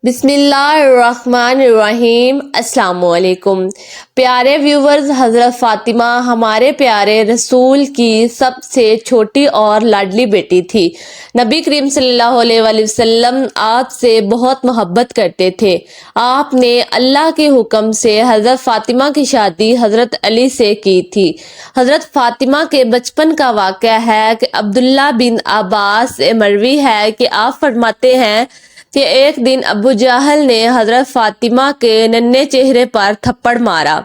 بسم اللہ الرحمن الرحیم۔ السلام علیکم پیارے ویورز، حضرت فاطمہ ہمارے پیارے رسول کی سب سے چھوٹی اور لاڈلی بیٹی تھی۔ نبی کریم صلی اللہ علیہ وآلہ وسلم آپ سے بہت محبت کرتے تھے۔ آپ نے اللہ کے حکم سے حضرت فاطمہ کی شادی حضرت علی سے کی تھی۔ حضرت فاطمہ کے بچپن کا واقعہ ہے کہ عبداللہ بن عباس سے مروی ہے کہ آپ فرماتے ہیں کہ ایک دن ابو جہل نے حضرت فاطمہ کے ننھے چہرے پر تھپڑ مارا۔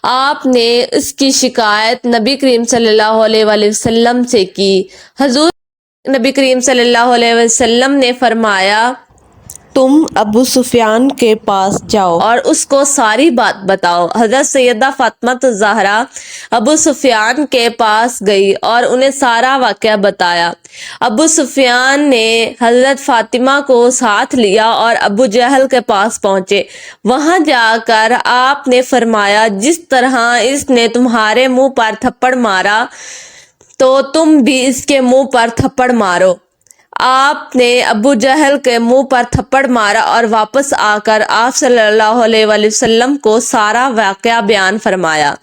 آپ نے اس کی شکایت نبی کریم صلی اللہ علیہ وآلہ وسلم سے کی۔ حضور نبی کریم صلی اللہ علیہ وسلم نے فرمایا، تم ابو سفیان کے پاس جاؤ اور اس کو ساری بات بتاؤ۔ حضرت سیدہ فاطمہ الزہرا ابو سفیان کے پاس گئی اور انہیں سارا واقعہ بتایا۔ ابو سفیان نے حضرت فاطمہ کو ساتھ لیا اور ابو جہل کے پاس پہنچے۔ وہاں جا کر آپ نے فرمایا، جس طرح اس نے تمہارے منہ پر تھپڑ مارا تو تم بھی اس کے منہ پر تھپڑ مارو۔ آپ نے ابو جہل کے منہ پر تھپڑ مارا اور واپس آ کر آپ صلی اللہ علیہ وآلہ وسلم کو سارا واقعہ بیان فرمایا۔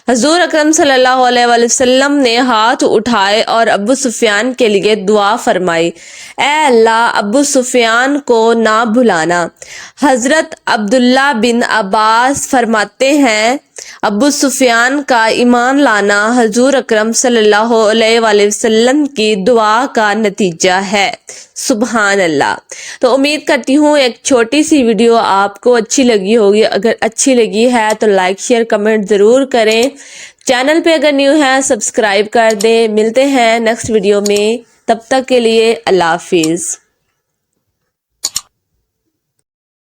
حضور اکرم صلی اللہ علیہ وآلہ وسلم نے ہاتھ اٹھائے اور ابو سفیان کے لیے دعا فرمائی، اے اللہ ابو سفیان کو نہ بھلانا۔ حضرت عبداللہ بن عباس فرماتے ہیں، ابو سفیان کا ایمان لانا حضور اکرم صلی اللہ علیہ وآلہ وسلم کی دعا کا نتیجہ ہے۔ سبحان اللہ۔ تو امید کرتی ہوں ایک چھوٹی سی ویڈیو آپ کو اچھی لگی ہوگی۔ اگر اچھی لگی ہے تو لائک شیئر کمنٹ ضرور کریں۔ چینل پہ اگر نیو ہے سبسکرائب کر دیں۔ ملتے ہیں نیکسٹ ویڈیو میں، تب تک کے لیے اللہ حافظ۔